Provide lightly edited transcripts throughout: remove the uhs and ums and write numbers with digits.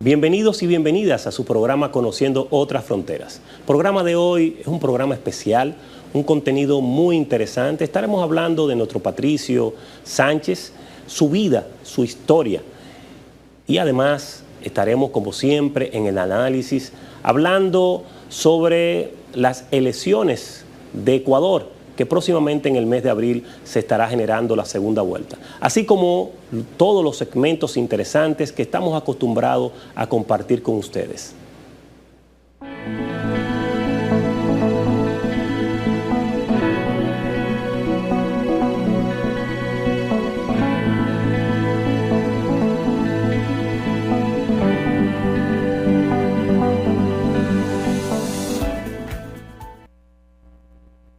Bienvenidos y bienvenidas a su programa Conociendo Otras Fronteras. El programa de hoy es un programa especial, un contenido muy interesante. Estaremos hablando de nuestro Patricio Sánchez, su vida, su historia. Y además estaremos, como siempre, en el análisis, hablando sobre las elecciones de Ecuador, que próximamente en el mes de abril se estará generando la segunda vuelta. Así como todos los segmentos interesantes que estamos acostumbrados a compartir con ustedes.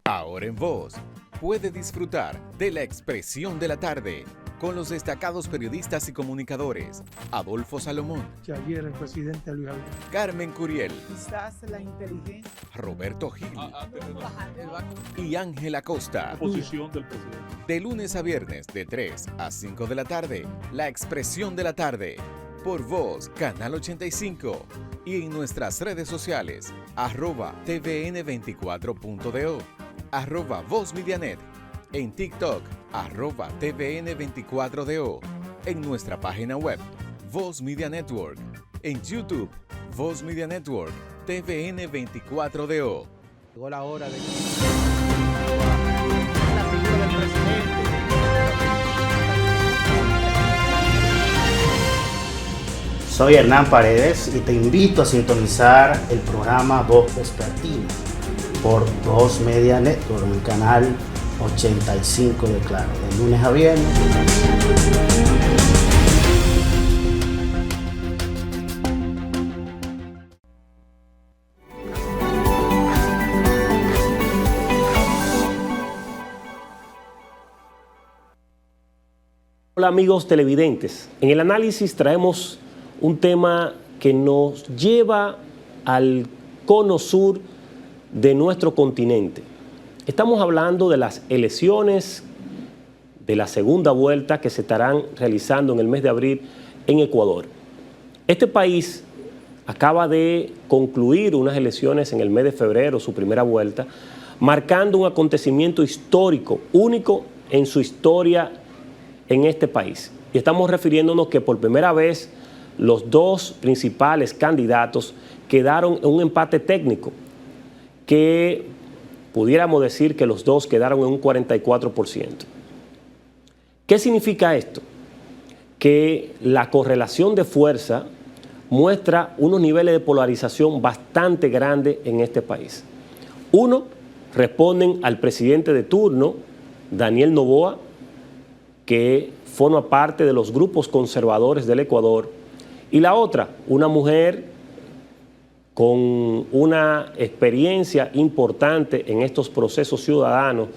Ahora en Voz, puede disfrutar de La Expresión de la Tarde con los destacados periodistas y comunicadores Adolfo Salomón, que ayer el presidente Luis Abinader, Carmen Curiel, quizás la inteligencia, Roberto Gil y Ángela Costa. Posición del presidente. De lunes a viernes de 3 a 5 de la tarde, La Expresión de la Tarde, por Voz, Canal 85 y en nuestras redes sociales, @tvn24.do, @VozMediaNet, en TikTok, @tvn24do, en nuestra página web, Voz Media Network, en YouTube, Voz Media Network, TVN24DO. llegó la hora de la figura del presidente. Soy Hernán Paredes y te invito a sintonizar el programa Voz Vespertina por Voz Media Network, en el canal 85 de Claro, de lunes a viernes. Hola amigos televidentes, en el análisis traemos un tema que nos lleva al cono sur de nuestro continente. Estamos hablando de las elecciones de la segunda vuelta que se estarán realizando en el mes de abril en Ecuador. Este país acaba de concluir unas elecciones en el mes de febrero, su primera vuelta, marcando un acontecimiento histórico, único en su historia en este país. Y estamos refiriéndonos que por primera vez los dos principales candidatos quedaron en un empate técnico, que pudiéramos decir que los dos quedaron en un 44%. ¿Qué significa esto? Que la correlación de fuerza muestra unos niveles de polarización bastante grandes en este país. Uno, responden al presidente de turno, Daniel Noboa, que forma parte de los grupos conservadores del Ecuador, y la otra, una mujer con una experiencia importante en estos procesos ciudadanos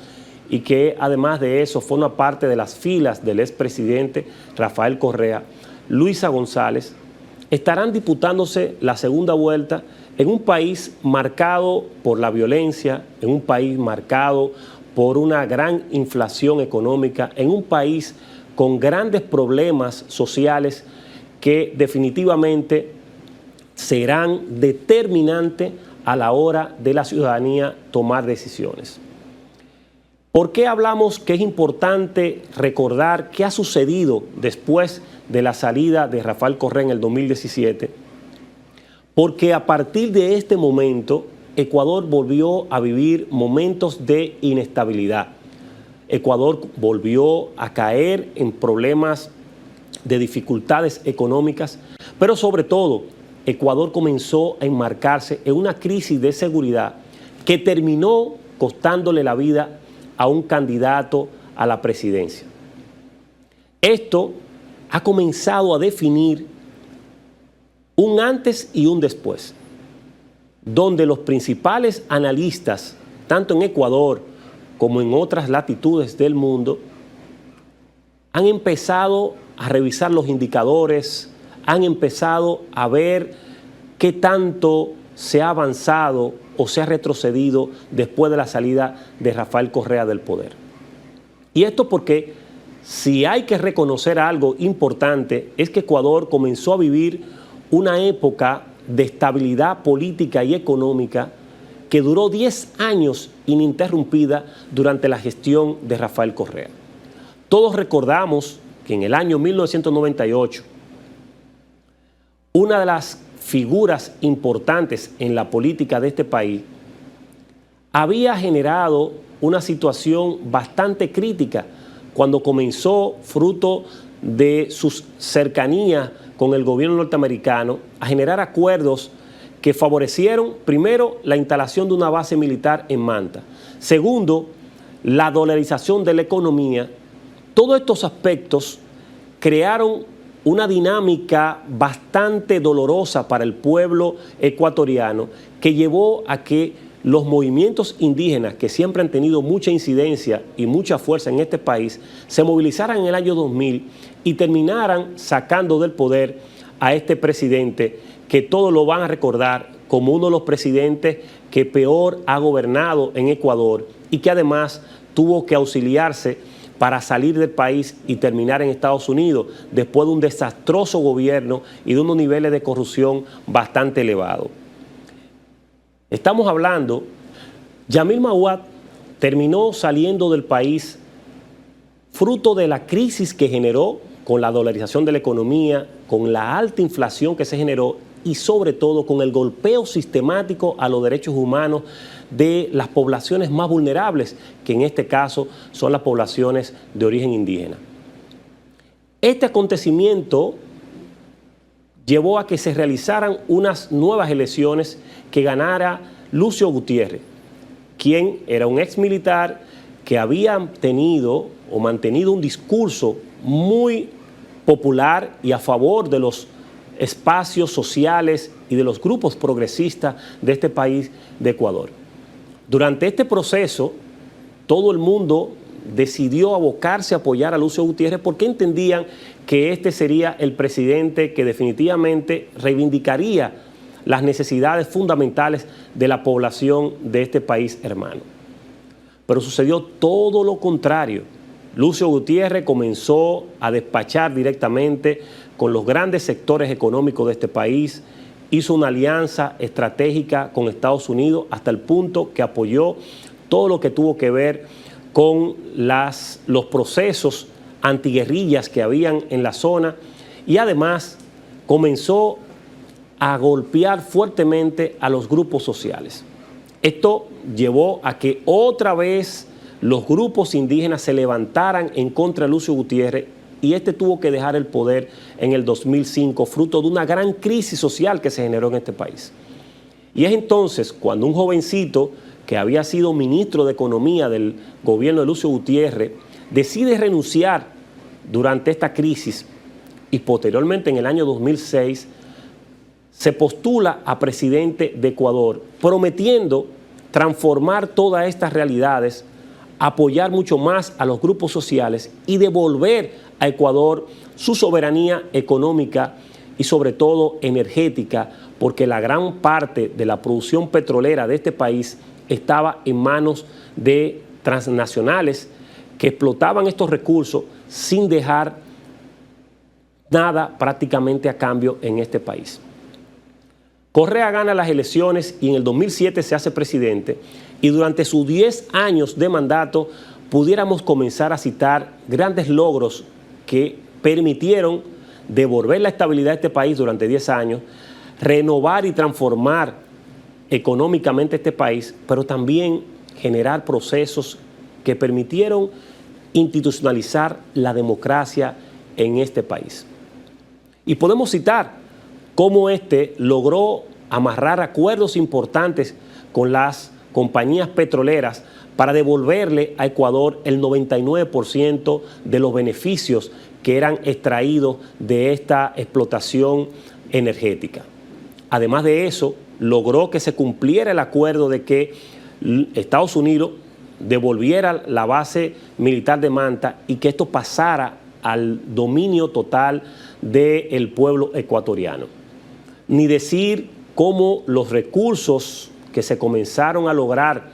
y que además de eso forma parte de las filas del expresidente Rafael Correa, Luisa González, estarán disputándose la segunda vuelta en un país marcado por la violencia, en un país marcado por una gran inflación económica, en un país con grandes problemas sociales que definitivamente serán determinantes a la hora de la ciudadanía tomar decisiones. ¿Por qué hablamos que es importante recordar qué ha sucedido después de la salida de Rafael Correa en el 2017? Porque a partir de este momento, Ecuador volvió a vivir momentos de inestabilidad. Ecuador volvió a caer en problemas de dificultades económicas, pero sobre todo, Ecuador comenzó a enmarcarse en una crisis de seguridad que terminó costándole la vida a un candidato a la presidencia. Esto ha comenzado a definir un antes y un después, donde los principales analistas, tanto en Ecuador como en otras latitudes del mundo, han empezado a revisar los indicadores, han empezado a ver qué tanto se ha avanzado o se ha retrocedido después de la salida de Rafael Correa del poder. Y esto porque si hay que reconocer algo importante es que Ecuador comenzó a vivir una época de estabilidad política y económica que duró 10 años ininterrumpida durante la gestión de Rafael Correa. Todos recordamos que en el año 1998, una de las figuras importantes en la política de este país había generado una situación bastante crítica cuando comenzó, fruto de sus cercanías con el gobierno norteamericano, a generar acuerdos que favorecieron, primero, la instalación de una base militar en Manta. Segundo, la dolarización de la economía. Todos estos aspectos crearon una dinámica bastante dolorosa para el pueblo ecuatoriano que llevó a que los movimientos indígenas, que siempre han tenido mucha incidencia y mucha fuerza en este país, se movilizaran en el año 2000 y terminaran sacando del poder a este presidente que todos lo van a recordar como uno de los presidentes que peor ha gobernado en Ecuador y que además tuvo que auxiliarse para salir del país y terminar en Estados Unidos después de un desastroso gobierno y de unos niveles de corrupción bastante elevados. Estamos hablando, Yamil Mahuad terminó saliendo del país fruto de la crisis que generó con la dolarización de la economía, con la alta inflación que se generó y sobre todo con el golpeo sistemático a los derechos humanos de las poblaciones más vulnerables, que en este caso son las poblaciones de origen indígena. Este acontecimiento llevó a que se realizaran unas nuevas elecciones que ganara Lucio Gutiérrez, quien era un ex militar que había tenido o mantenido un discurso muy popular y a favor de los espacios sociales y de los grupos progresistas de este país de Ecuador. Durante este proceso, todo el mundo decidió abocarse a apoyar a Lucio Gutiérrez porque entendían que este sería el presidente que definitivamente reivindicaría las necesidades fundamentales de la población de este país hermano. Pero sucedió todo lo contrario. Lucio Gutiérrez comenzó a despachar directamente con los grandes sectores económicos de este país, hizo una alianza estratégica con Estados Unidos hasta el punto que apoyó todo lo que tuvo que ver con los procesos antiguerrillas que habían en la zona y además comenzó a golpear fuertemente a los grupos sociales. Esto llevó a que otra vez los grupos indígenas se levantaran en contra de Lucio Gutiérrez y este tuvo que dejar el poder en el 2005, fruto de una gran crisis social que se generó en este país. Y es entonces cuando un jovencito que había sido ministro de Economía del gobierno de Lucio Gutiérrez decide renunciar durante esta crisis y posteriormente en el año 2006 se postula a presidente de Ecuador, prometiendo transformar todas estas realidades, apoyar mucho más a los grupos sociales y devolver a Ecuador su soberanía económica y sobre todo energética, porque la gran parte de la producción petrolera de este país estaba en manos de transnacionales que explotaban estos recursos sin dejar nada prácticamente a cambio en este país. Correa gana las elecciones y en el 2007 se hace presidente y durante sus 10 años de mandato pudiéramos comenzar a citar grandes logros que permitieron devolver la estabilidad de este país durante 10 años, renovar y transformar económicamente este país, pero también generar procesos que permitieron institucionalizar la democracia en este país. Y podemos citar cómo este logró amarrar acuerdos importantes con las compañías petroleras para devolverle a Ecuador el 99% de los beneficios que eran extraídos de esta explotación energética. Además de eso, logró que se cumpliera el acuerdo de que Estados Unidos devolviera la base militar de Manta y que esto pasara al dominio total del pueblo ecuatoriano. Ni decir cómo los recursos que se comenzaron a lograr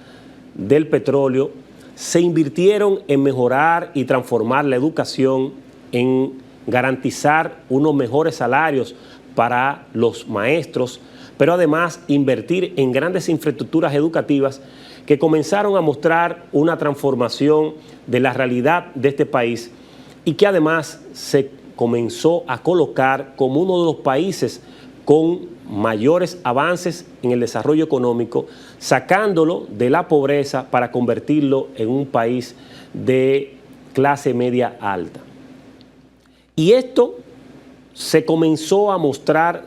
del petróleo se invirtieron en mejorar y transformar la educación, en garantizar unos mejores salarios para los maestros, pero además invertir en grandes infraestructuras educativas que comenzaron a mostrar una transformación de la realidad de este país y que además se comenzó a colocar como uno de los países con mayores avances en el desarrollo económico, sacándolo de la pobreza para convertirlo en un país de clase media alta. Y esto se comenzó a mostrar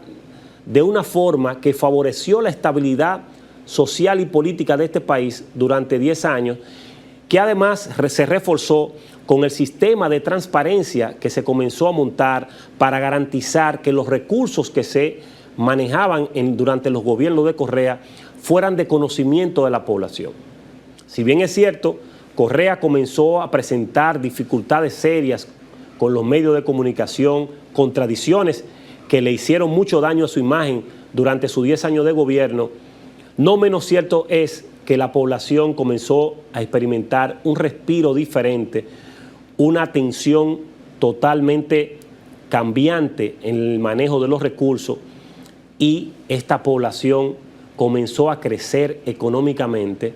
de una forma que favoreció la estabilidad social y política de este país durante 10 años, que además se reforzó con el sistema de transparencia que se comenzó a montar para garantizar que los recursos que se manejaban durante los gobiernos de Correa fueran de conocimiento de la población. Si bien es cierto, Correa comenzó a presentar dificultades serias con los medios de comunicación, contradicciones que le hicieron mucho daño a su imagen durante sus 10 años de gobierno, no menos cierto es que la población comenzó a experimentar un respiro diferente, una atención totalmente cambiante en el manejo de los recursos, y esta población comenzó a crecer económicamente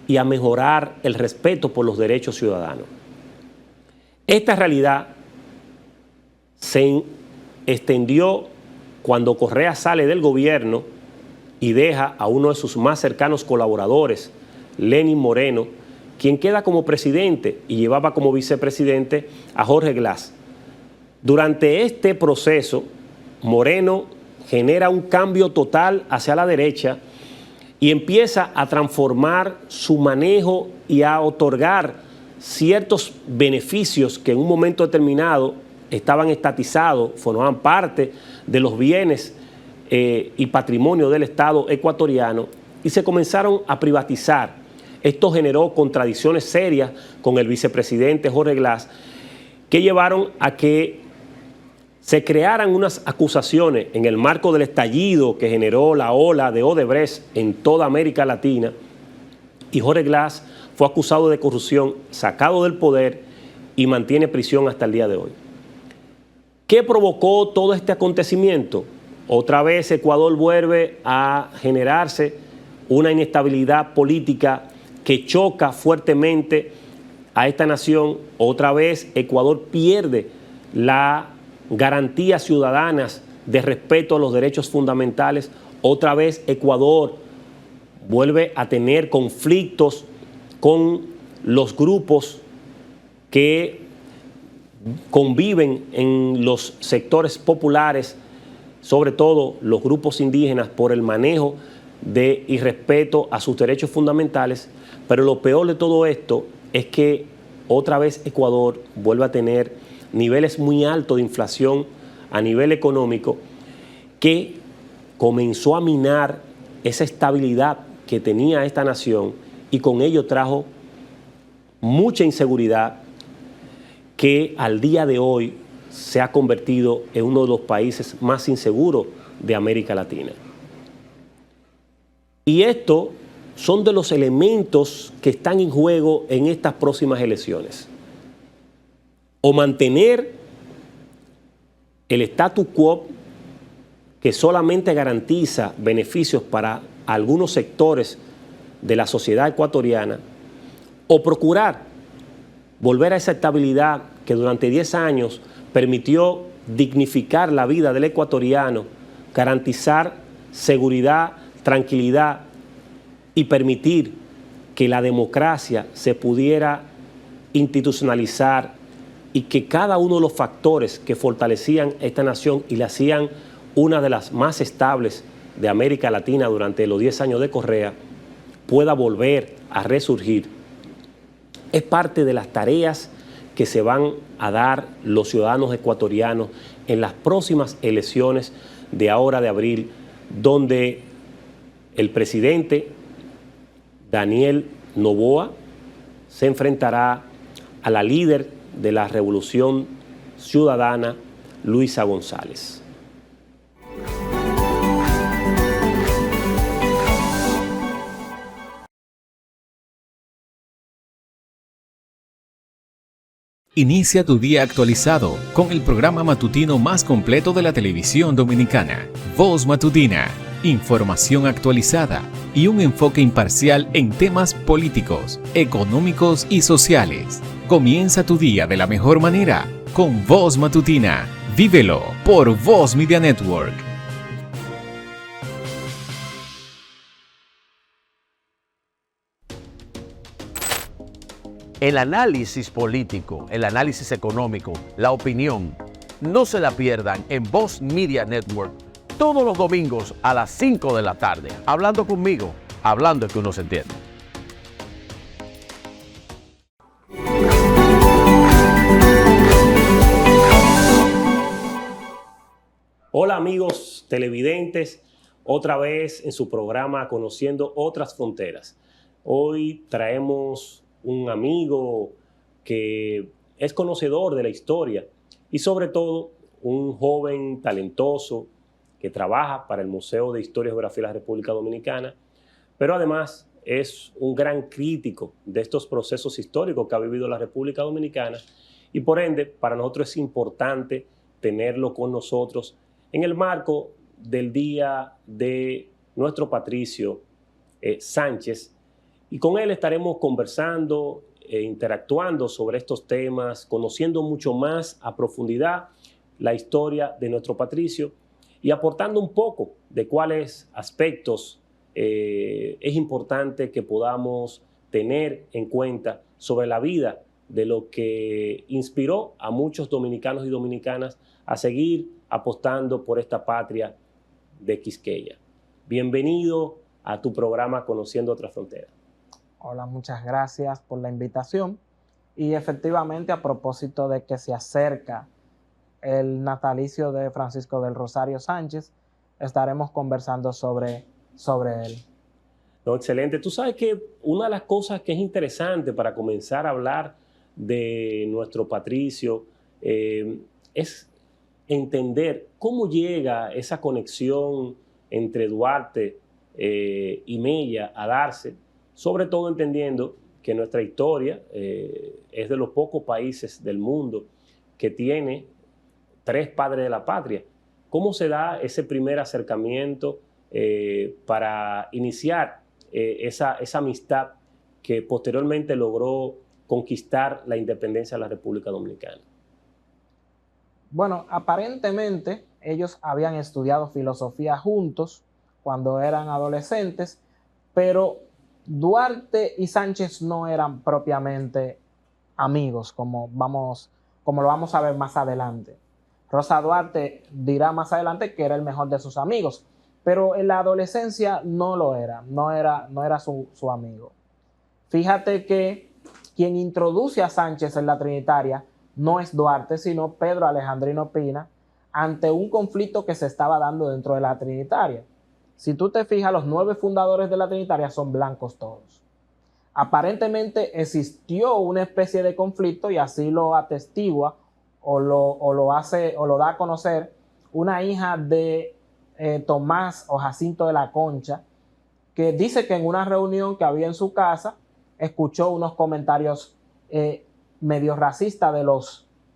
y a mejorar el respeto por los derechos ciudadanos. Esta realidad se extendió cuando Correa sale del gobierno y deja a uno de sus más cercanos colaboradores, Lenín Moreno, quien queda como presidente y llevaba como vicepresidente a Jorge Glass. Durante este proceso, Moreno genera un cambio total hacia la derecha y empieza a transformar su manejo y a otorgar ciertos beneficios que en un momento determinado estaban estatizados, formaban parte de los bienes y patrimonio del Estado ecuatoriano, y se comenzaron a privatizar. Esto generó contradicciones serias con el vicepresidente Jorge Glass, que llevaron a que se crearan unas acusaciones en el marco del estallido que generó la ola de Odebrecht en toda América Latina, y Jorge Glass fue acusado de corrupción, sacado del poder y mantiene prisión hasta el día de hoy. ¿Qué provocó todo este acontecimiento? Otra vez Ecuador vuelve a generarse una inestabilidad política que choca fuertemente a esta nación. Otra vez Ecuador pierde las garantías ciudadanas de respeto a los derechos fundamentales. Otra vez Ecuador vuelve a tener conflictos con los grupos que conviven en los sectores populares, sobre todo los grupos indígenas, por el manejo de irrespeto a sus derechos fundamentales. Pero lo peor de todo esto es que otra vez Ecuador vuelve a tener niveles muy altos de inflación a nivel económico, que comenzó a minar esa estabilidad que tenía esta nación, y con ello trajo mucha inseguridad que al día de hoy se ha convertido en uno de los países más inseguros de América Latina. Y estos son de los elementos que están en juego en estas próximas elecciones. O mantener el status quo, que solamente garantiza beneficios para algunos sectores de la sociedad ecuatoriana, o procurar volver a esa estabilidad que durante 10 años permitió dignificar la vida del ecuatoriano, garantizar seguridad, tranquilidad y permitir que la democracia se pudiera institucionalizar, y que cada uno de los factores que fortalecían esta nación y la hacían una de las más estables de América Latina durante los 10 años de Correa pueda volver a resurgir. Es parte de las tareas que se van a dar los ciudadanos ecuatorianos en las próximas elecciones de ahora de abril, donde el presidente Daniel Noboa se enfrentará a la líder de la Revolución Ciudadana, Luisa González. Inicia tu día actualizado con el programa matutino más completo de la televisión dominicana. Voz Matutina. Información actualizada y un enfoque imparcial en temas políticos, económicos y sociales. Comienza tu día de la mejor manera con Voz Matutina. Vívelo por Voz Media Network. El análisis político, el análisis económico, la opinión, no se la pierdan en Voz Media Network todos los domingos a las 5 de la tarde. Hablando conmigo, hablando que uno se entiende. Hola amigos televidentes, otra vez en su programa Conociendo Otras Fronteras. Hoy traemos un amigo que es conocedor de la historia y sobre todo un joven talentoso que trabaja para el Museo de Historia y Geografía de la República Dominicana, pero además es un gran crítico de estos procesos históricos que ha vivido la República Dominicana y por ende para nosotros es importante tenerlo con nosotros en el marco del Día de nuestro Patricio Sánchez, y con él estaremos conversando e interactuando sobre estos temas, conociendo mucho más a profundidad la historia de nuestro Patricio y aportando un poco de cuáles aspectos es importante que podamos tener en cuenta sobre la vida de lo que inspiró a muchos dominicanos y dominicanas a seguir apostando por esta patria de Quisqueya. Bienvenido a tu programa Conociendo Otras Fronteras. Hola, muchas gracias por la invitación. Y efectivamente, a propósito de que se acerca el natalicio de Francisco del Rosario Sánchez, estaremos conversando sobre él. No, excelente. Tú sabes que una de las cosas que es interesante para comenzar a hablar de nuestro Patricio es entender cómo llega esa conexión entre Duarte y Mella a darse, sobre todo entendiendo que nuestra historia es de los pocos países del mundo que tiene 3 padres de la patria. ¿Cómo se da ese primer acercamiento para iniciar esa amistad que posteriormente logró conquistar la independencia de la República Dominicana? Bueno, aparentemente ellos habían estudiado filosofía juntos cuando eran adolescentes, pero Duarte y Sánchez no eran propiamente amigos, como lo vamos a ver más adelante. Rosa Duarte dirá más adelante que era el mejor de sus amigos, pero en la adolescencia no lo era, no era su amigo. Fíjate que quien introduce a Sánchez en la Trinitaria no es Duarte, sino Pedro Alejandrino Pina, ante un conflicto que se estaba dando dentro de la Trinitaria. Si tú te fijas, los 9 fundadores de la Trinitaria son blancos todos. Aparentemente existió una especie de conflicto y así lo atestigua o lo da a conocer una hija de Tomás o Jacinto de la Concha, que dice que en una reunión que había en su casa escuchó unos comentarios medio racistas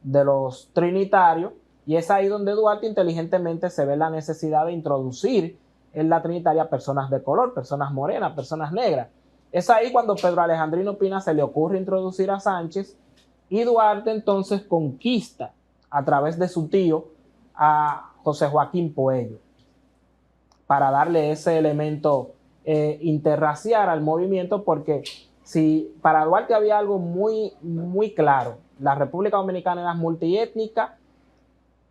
de los trinitarios, y es ahí donde Duarte inteligentemente se ve la necesidad de introducir en la Trinitaria personas de color, personas morenas, personas negras. Es ahí cuando Pedro Alejandrino Pina se le ocurre introducir a Sánchez, y Duarte entonces conquista a través de su tío a José Joaquín Puello para darle ese elemento interracial al movimiento, porque si para Duarte había algo muy, muy claro, la República Dominicana era multiétnica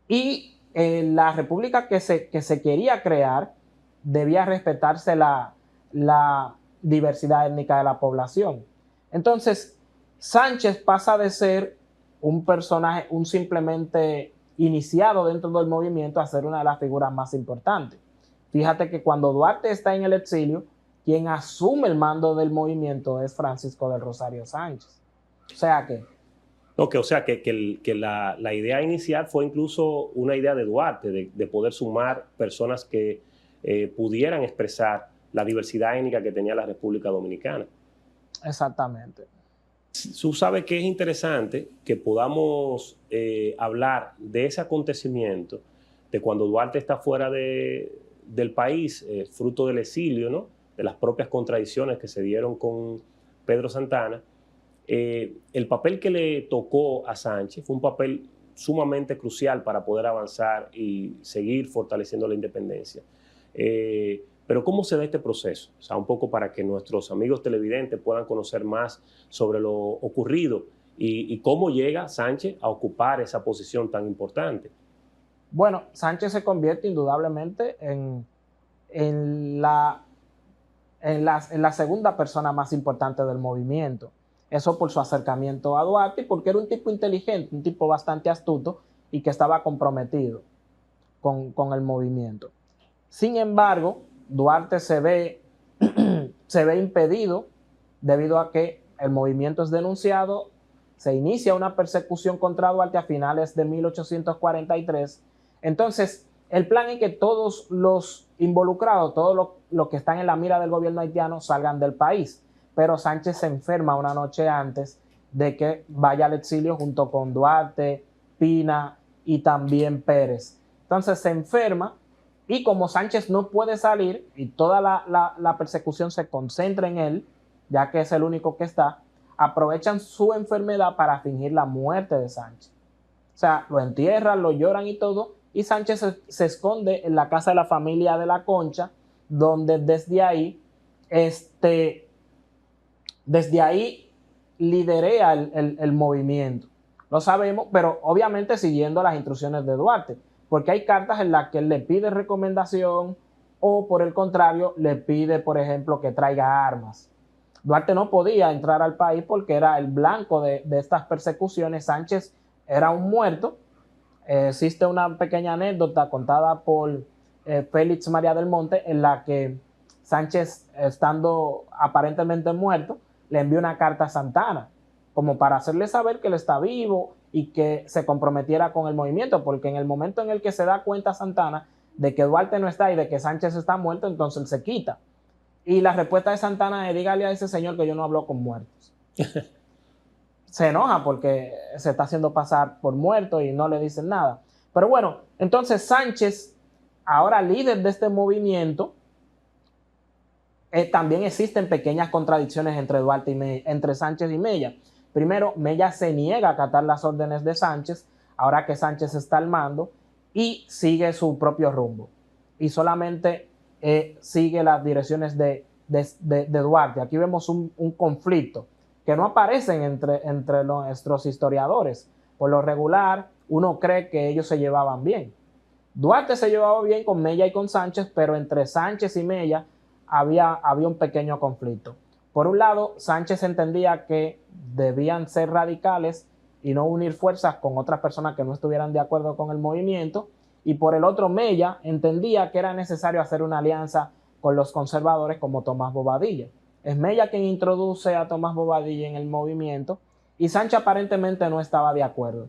y la república que se quería crear debía respetarse la diversidad étnica de la población. Entonces, Sánchez pasa de ser un personaje, un simplemente iniciado dentro del movimiento, a ser una de las figuras más importantes. Fíjate que cuando Duarte está en el exilio, quien asume el mando del movimiento es Francisco del Rosario Sánchez. O sea que la idea inicial fue incluso una idea de Duarte, de poder sumar personas que pudieran expresar la diversidad étnica que tenía la República Dominicana. Exactamente. Tú sabes que es interesante que podamos hablar de ese acontecimiento, de cuando Duarte está fuera del país, fruto del exilio, ¿no? De las propias contradicciones que se dieron con Pedro Santana. El papel que le tocó a Sánchez fue un papel sumamente crucial para poder avanzar y seguir fortaleciendo la independencia. Pero ¿cómo se da este proceso? O sea, un poco para que nuestros amigos televidentes puedan conocer más sobre lo ocurrido y cómo llega Sánchez a ocupar esa posición tan importante. Bueno, Sánchez se convierte indudablemente en la segunda persona más importante del movimiento. Eso por su acercamiento a Duarte y porque era un tipo inteligente, un tipo bastante astuto y que estaba comprometido con el movimiento. Sin embargo, Duarte se ve impedido debido a que el movimiento es denunciado, se inicia una persecución contra Duarte a finales de 1843. Entonces, el plan es que todos los involucrados, todos los que están en la mira del gobierno haitiano salgan del país. Pero Sánchez se enferma una noche antes de que vaya al exilio junto con Duarte, Pina y también Pérez. Entonces se enferma. Y como Sánchez no puede salir y toda la persecución se concentra en él, ya que es el único que está, aprovechan su enfermedad para fingir la muerte de Sánchez. O sea, lo entierran, lo lloran y todo, y Sánchez se esconde en la casa de la familia de la Concha, donde desde ahí liderea el movimiento. Lo sabemos, pero obviamente siguiendo las instrucciones de Duarte, porque hay cartas en las que él le pide recomendación o por el contrario le pide, por ejemplo, que traiga armas. Duarte no podía entrar al país porque era el blanco de estas persecuciones. Sánchez era un muerto. Existe una pequeña anécdota contada por Félix María del Monte en la que Sánchez, estando aparentemente muerto, le envió una carta a Santana como para hacerle saber que él está vivo y que se comprometiera con el movimiento, porque en el momento en el que se da cuenta Santana de que Duarte no está y de que Sánchez está muerto, entonces él se quita. Y la respuesta de Santana es: dígale a ese señor que yo no hablo con muertos. Se enoja porque se está haciendo pasar por muerto y no le dicen nada. Pero bueno, entonces Sánchez, ahora líder de este movimiento, también existen pequeñas contradicciones entre Sánchez y Mella. Primero, Mella se niega a acatar las órdenes de Sánchez, ahora que Sánchez está al mando, y sigue su propio rumbo. Y solamente sigue las direcciones de Duarte. Aquí vemos un conflicto que no aparece entre nuestros historiadores. Por lo regular, uno cree que ellos se llevaban bien. Duarte se llevaba bien con Mella y con Sánchez, pero entre Sánchez y Mella había un pequeño conflicto. Por un lado, Sánchez entendía que debían ser radicales y no unir fuerzas con otras personas que no estuvieran de acuerdo con el movimiento. Y por el otro, Mella entendía que era necesario hacer una alianza con los conservadores como Tomás Bobadilla. Es Mella quien introduce a Tomás Bobadilla en el movimiento y Sánchez aparentemente no estaba de acuerdo.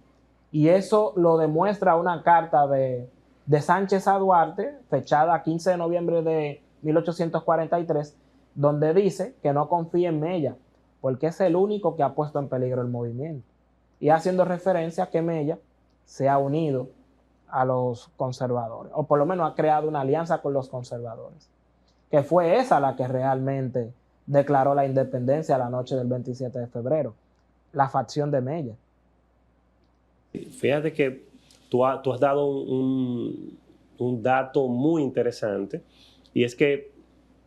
Y eso lo demuestra una carta de Sánchez a Duarte, fechada 15 de noviembre de 1843, donde dice que no confía en Mella, porque es el único que ha puesto en peligro el movimiento. Y haciendo referencia a que Mella se ha unido a los conservadores, o por lo menos ha creado una alianza con los conservadores, que fue esa la que realmente declaró la independencia la noche del 27 de febrero, la facción de Mella. Fíjate que tú has dado un dato muy interesante, y es que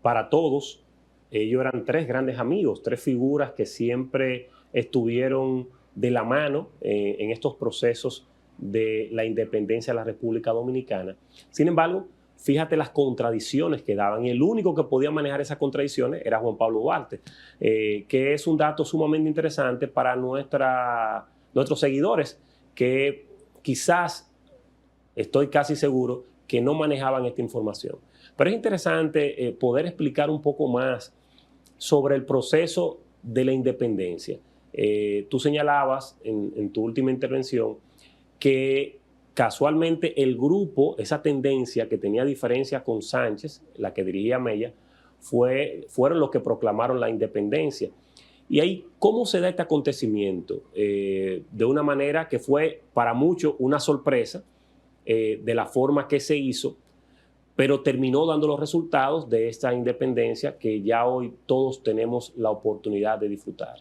para todos ellos eran tres grandes amigos, tres figuras que siempre estuvieron de la mano en estos procesos de la independencia de la República Dominicana. Sin embargo, fíjate las contradicciones que daban, y el único que podía manejar esas contradicciones era Juan Pablo Duarte, que es un dato sumamente interesante para nuestros seguidores, que quizás, estoy casi seguro, que no manejaban esta información. Pero es interesante poder explicar un poco más sobre el proceso de la independencia. Tú señalabas en tu última intervención que casualmente el grupo, esa tendencia que tenía diferencias con Sánchez, la que dirigía Mella, fueron los que proclamaron la independencia. Y ahí, ¿cómo se da este acontecimiento? De una manera que fue para muchos una sorpresa de la forma que se hizo, pero terminó dando los resultados de esta independencia que ya hoy todos tenemos la oportunidad de disfrutar.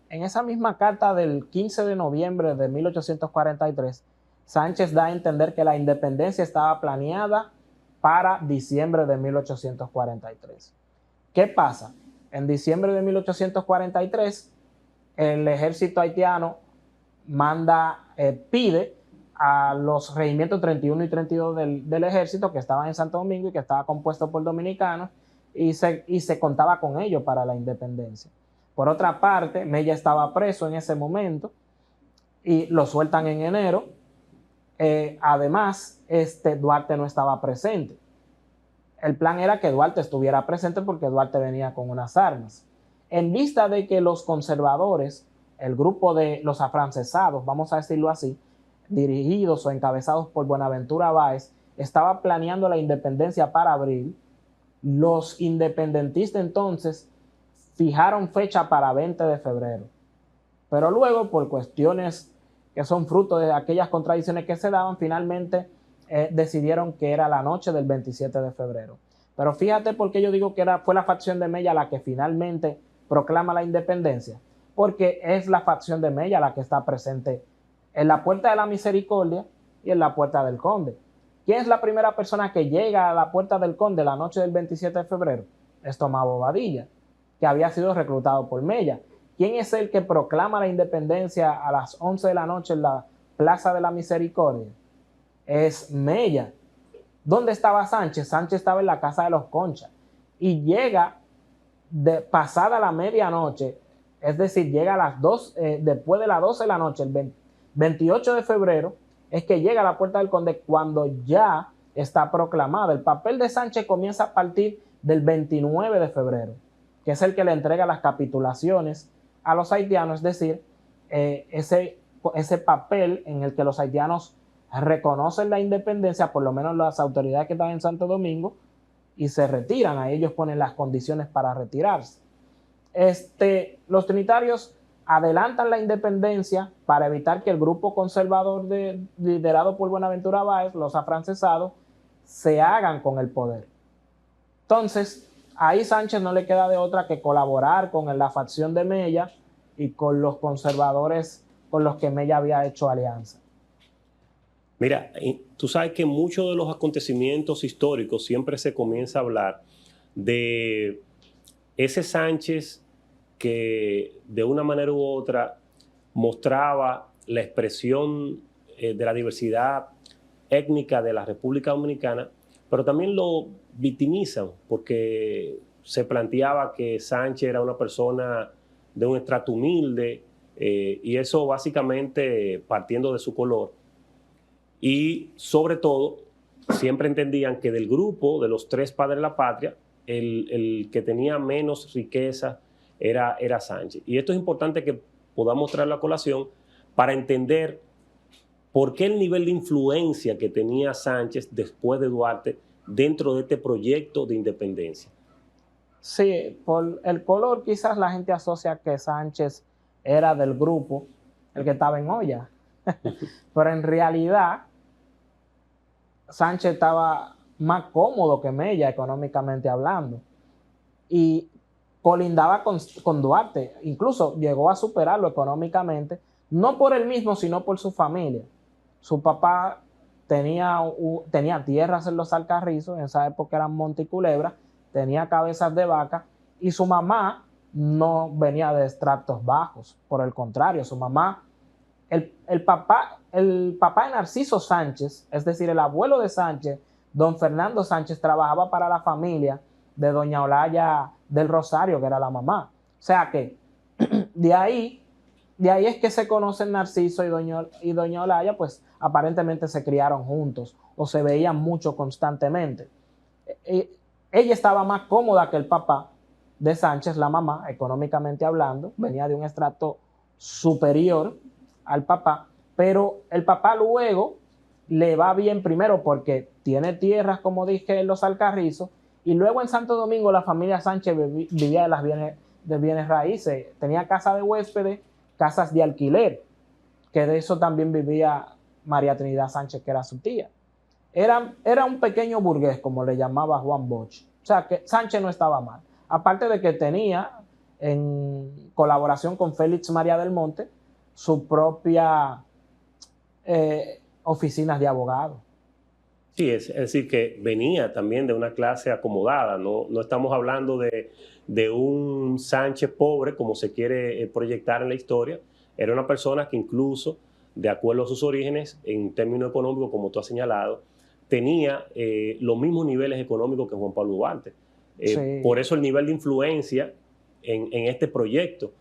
En esa misma carta del 15 de noviembre de 1843, Sánchez da a entender que la independencia estaba planeada para diciembre de 1843. ¿Qué pasa? En diciembre de 1843, el ejército haitiano pide a los regimientos 31 y 32 del ejército que estaban en Santo Domingo y que estaba compuesto por dominicanos y se contaba con ellos para la independencia. Por otra parte, Mella estaba preso en ese momento y lo sueltan en enero. Además, Duarte no estaba presente. El plan era que Duarte estuviera presente porque Duarte venía con unas armas. En vista de que los conservadores, el grupo de los afrancesados, vamos a decirlo así, dirigidos o encabezados por Buenaventura Báez, estaba planeando la independencia para abril, los independentistas entonces fijaron fecha para 20 de febrero. Pero luego, por cuestiones que son fruto de aquellas contradicciones que se daban, finalmente decidieron que era la noche del 27 de febrero. Pero fíjate por qué yo digo que fue la facción de Mella la que finalmente proclama la independencia, porque es la facción de Mella la que está presente en la Puerta de la Misericordia y en la Puerta del Conde. ¿Quién es la primera persona que llega a la Puerta del Conde la noche del 27 de febrero? Es Tomás Bobadilla, que había sido reclutado por Mella. ¿Quién es el que proclama la independencia a las 11 de la noche en la Plaza de la Misericordia? Es Mella. ¿Dónde estaba Sánchez? Sánchez estaba en la Casa de los Conchas y llega pasada la medianoche, es decir, llega a las 2, después de las 12 de la noche, el 28 de febrero, es que llega a la Puerta del Conde cuando ya está proclamada. El papel de Sánchez comienza a partir del 29 de febrero, que es el que le entrega las capitulaciones a los haitianos, es decir, ese papel en el que los haitianos reconocen la independencia, por lo menos las autoridades que están en Santo Domingo, y se retiran. A ellos ponen las condiciones para retirarse. Los trinitarios adelantan la independencia para evitar que el grupo conservador liderado por Buenaventura Báez, los afrancesados, se hagan con el poder. Entonces, ahí Sánchez no le queda de otra que colaborar con la facción de Mella y con los conservadores con los que Mella había hecho alianza. Mira, tú sabes que muchos de los acontecimientos históricos siempre se comienza a hablar de ese Sánchez que de una manera u otra mostraba la expresión de la diversidad étnica de la República Dominicana, pero también lo victimizan porque se planteaba que Sánchez era una persona de un estrato humilde y eso básicamente partiendo de su color. Y sobre todo, siempre entendían que del grupo de los tres padres de la patria, el que tenía menos riqueza era Sánchez. Y esto es importante que podamos traerlo a colación para entender por qué el nivel de influencia que tenía Sánchez después de Duarte dentro de este proyecto de independencia. Sí, por el color quizás la gente asocia que Sánchez era del grupo el que estaba en olla. Pero en realidad Sánchez estaba más cómodo que Mella económicamente hablando y colindaba con Duarte, incluso llegó a superarlo económicamente, no por él mismo sino por su familia. Su papá tenía tierras en los Alcarrizos, en esa época eran Monte y Culebra, tenía cabezas de vaca y su mamá no venía de estratos bajos, por el contrario, su mamá, el papá de Narciso Sánchez, es decir, el abuelo de Sánchez, don Fernando Sánchez, trabajaba para la familia de doña Olaya del Rosario, que era la mamá. O sea que de ahí es que se conocen Narciso y doña Olaya, pues aparentemente se criaron juntos o se veían mucho constantemente. Ella estaba más cómoda que el papá de Sánchez, la mamá, económicamente hablando, venía de un estrato superior al papá, pero el papá luego le va bien primero porque tiene tierras, como dije, en los Alcarrizos, y luego en Santo Domingo la familia Sánchez vivía de bienes raíces. Tenía casa de huéspedes, casas de alquiler, que de eso también vivía María Trinidad Sánchez, que era su tía. Era un pequeño burgués, como le llamaba Juan Bosch. O sea, que Sánchez no estaba mal. Aparte de que tenía, en colaboración con Félix María del Monte, su propia oficinas de abogado. Sí, es decir, que venía también de una clase acomodada, no estamos hablando de un Sánchez pobre, como se quiere proyectar en la historia. Era una persona que incluso, de acuerdo a sus orígenes, en términos económicos, como tú has señalado, tenía los mismos niveles económicos que Juan Pablo Duarte. Sí. Por eso el nivel de influencia en este proyecto,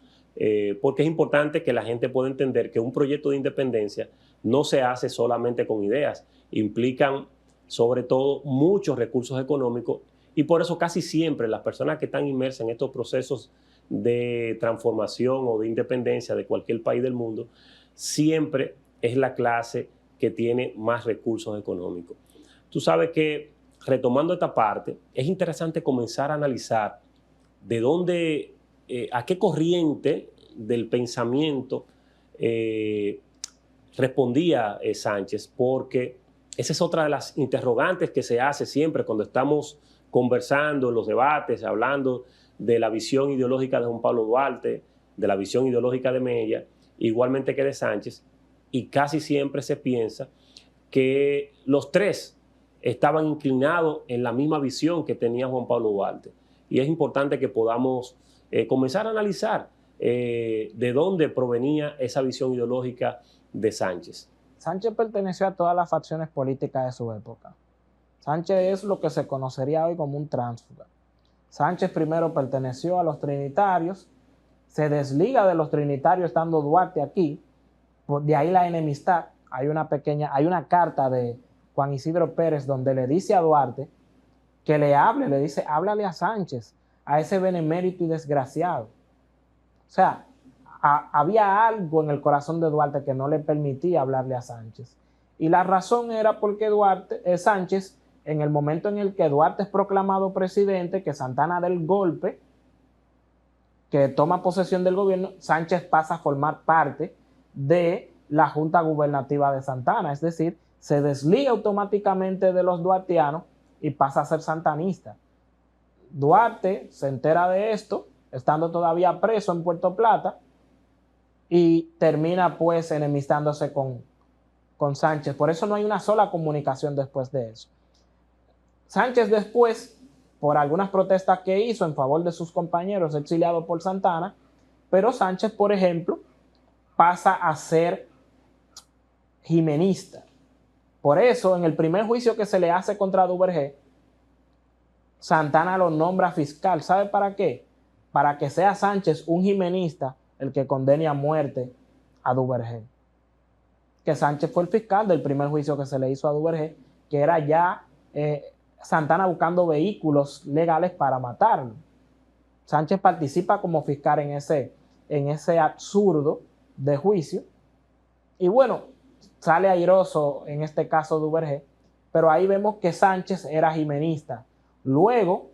porque es importante que la gente pueda entender que un proyecto de independencia no se hace solamente con ideas, implican sobre todo muchos recursos económicos, y por eso casi siempre las personas que están inmersas en estos procesos de transformación o de independencia de cualquier país del mundo, siempre es la clase que tiene más recursos económicos. Tú sabes que, retomando esta parte, es interesante comenzar a analizar de dónde, a qué corriente del pensamiento respondía Sánchez, porque esa es otra de las interrogantes que se hace siempre cuando estamos conversando en los debates, hablando de la visión ideológica de Juan Pablo Duarte, de la visión ideológica de Mella, igualmente que de Sánchez, y casi siempre se piensa que los tres estaban inclinados en la misma visión que tenía Juan Pablo Duarte. Y es importante que podamos comenzar a analizar de dónde provenía esa visión ideológica de Sánchez. Sánchez perteneció a todas las facciones políticas de su época. Sánchez es lo que se conocería hoy como un tránsfuga. Sánchez primero perteneció a los trinitarios, se desliga de los trinitarios estando Duarte aquí, de ahí la enemistad. Hay una carta de Juan Isidro Pérez donde le dice a Duarte que le dice, háblale a Sánchez, a ese benemérito y desgraciado. O sea, había algo en el corazón de Duarte que no le permitía hablarle a Sánchez. Y la razón era porque Sánchez, en el momento en el que Duarte es proclamado presidente, que Santana da el golpe, que toma posesión del gobierno, Sánchez pasa a formar parte de la Junta Gubernativa de Santana, es decir, se desliga automáticamente de los duartianos y pasa a ser santanista. Duarte se entera de esto, estando todavía preso en Puerto Plata, y termina pues enemistándose con Sánchez. Por eso no hay una sola comunicación después de eso. Sánchez después, por algunas protestas que hizo en favor de sus compañeros, exiliado por Santana, pero Sánchez, por ejemplo, pasa a ser jimenista. Por eso, en el primer juicio que se le hace contra Duvergé, Santana lo nombra fiscal. ¿Sabe para qué? Para que sea Sánchez, un jimenista, el que condene a muerte a Duvergé. Que Sánchez fue el fiscal del primer juicio que se le hizo a Duvergé, que era ya Santana buscando vehículos legales para matarlo. Sánchez participa como fiscal en ese absurdo de juicio. Y bueno, sale airoso en este caso Duvergé, pero ahí vemos que Sánchez era jimenista. Luego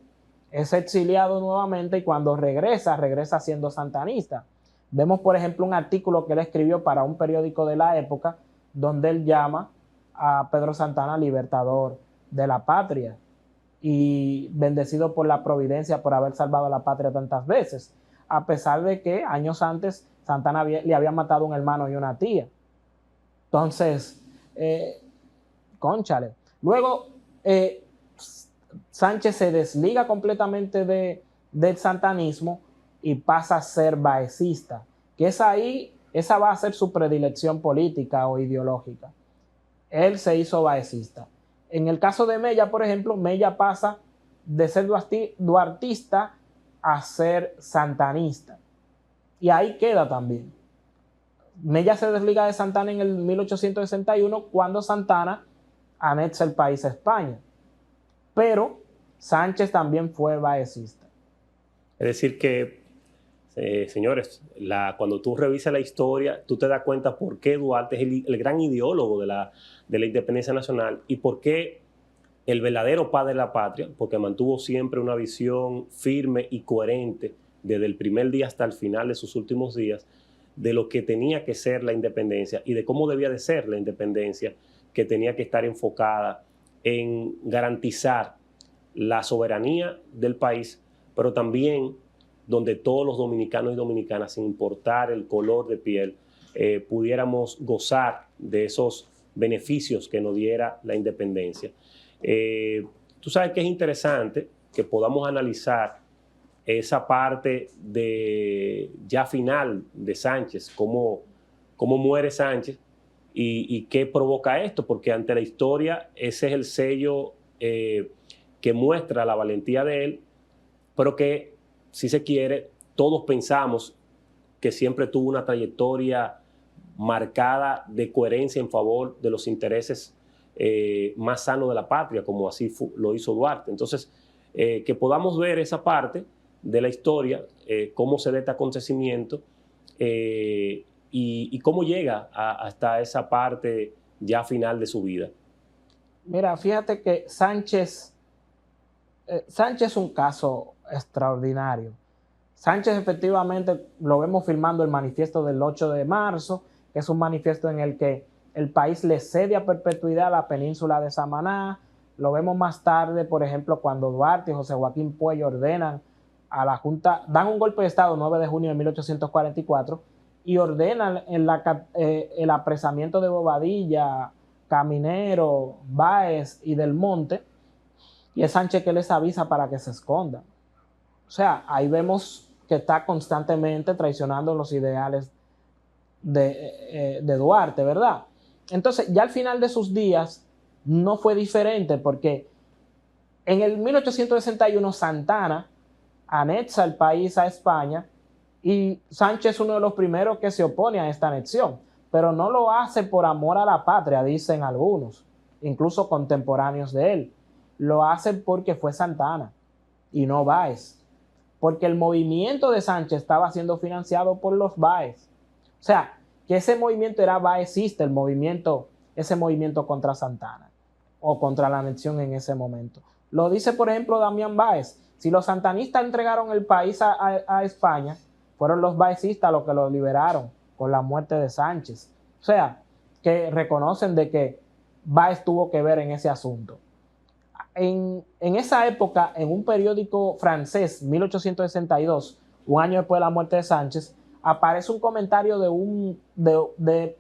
es exiliado nuevamente y cuando regresa siendo santanista. Vemos, por ejemplo, un artículo que él escribió para un periódico de la época donde él llama a Pedro Santana libertador de la patria y bendecido por la providencia por haber salvado a la patria tantas veces, a pesar de que años antes Santana le había matado un hermano y una tía. Entonces, cónchale. Luego, Sánchez se desliga completamente del santanismo y pasa a ser baecista, que esa va a ser su predilección política o ideológica. Él se hizo baecista. En el caso de Mella, por ejemplo, Mella pasa de ser duartista a ser santanista. Y ahí queda también. Mella se desliga de Santana en el 1861 cuando Santana anexa el país a España. Pero Sánchez también fue baecista. Es decir que, señores, cuando tú revisas la historia, tú te das cuenta por qué Duarte es el gran ideólogo de la independencia nacional y por qué el verdadero padre de la patria, porque mantuvo siempre una visión firme y coherente desde el primer día hasta el final de sus últimos días, de lo que tenía que ser la independencia y de cómo debía de ser la independencia, que tenía que estar enfocada en garantizar la soberanía del país, pero también donde todos los dominicanos y dominicanas, sin importar el color de piel, pudiéramos gozar de esos beneficios que nos diera la independencia. Tú sabes que es interesante que podamos analizar esa parte de ya final de Sánchez, cómo muere Sánchez y qué provoca esto, porque ante la historia ese es el sello que muestra la valentía de él, pero que, si se quiere, todos pensamos que siempre tuvo una trayectoria marcada de coherencia en favor de los intereses más sanos de la patria, como así lo hizo Duarte. Entonces, que podamos ver esa parte de la historia, cómo se da este acontecimiento y cómo llega hasta esa parte ya final de su vida. Mira, fíjate que Sánchez es un caso extraordinario. Sánchez efectivamente lo vemos firmando el manifiesto del 8 de marzo, que es un manifiesto en el que el país le cede a perpetuidad a la península de Samaná. Lo vemos más tarde, por ejemplo, cuando Duarte y José Joaquín Puello ordenan a la Junta, dan un golpe de Estado el 9 de junio de 1844 y ordenan el apresamiento de Bobadilla, Caminero, Báez y Del Monte, y es Sánchez que les avisa para que se escondan. O sea, ahí vemos que está constantemente traicionando los ideales de Duarte, ¿verdad? Entonces, ya al final de sus días no fue diferente, porque en el 1861 Santana anexa el país a España y Sánchez es uno de los primeros que se opone a esta anexión, pero no lo hace por amor a la patria, dicen algunos, incluso contemporáneos de él. Lo hace porque fue Santana y no Báez, porque el movimiento de Sánchez estaba siendo financiado por los Báez. O sea, que ese movimiento era baecista, ese movimiento contra Santana o contra la anexión en ese momento. Lo dice, por ejemplo, Damián Báez. Si los santanistas entregaron el país a España, fueron los baecistas los que lo liberaron con la muerte de Sánchez. O sea, que reconocen de que Báez tuvo que ver en ese asunto. En esa época, en un periódico francés, 1862, un año después de la muerte de Sánchez, aparece un comentario de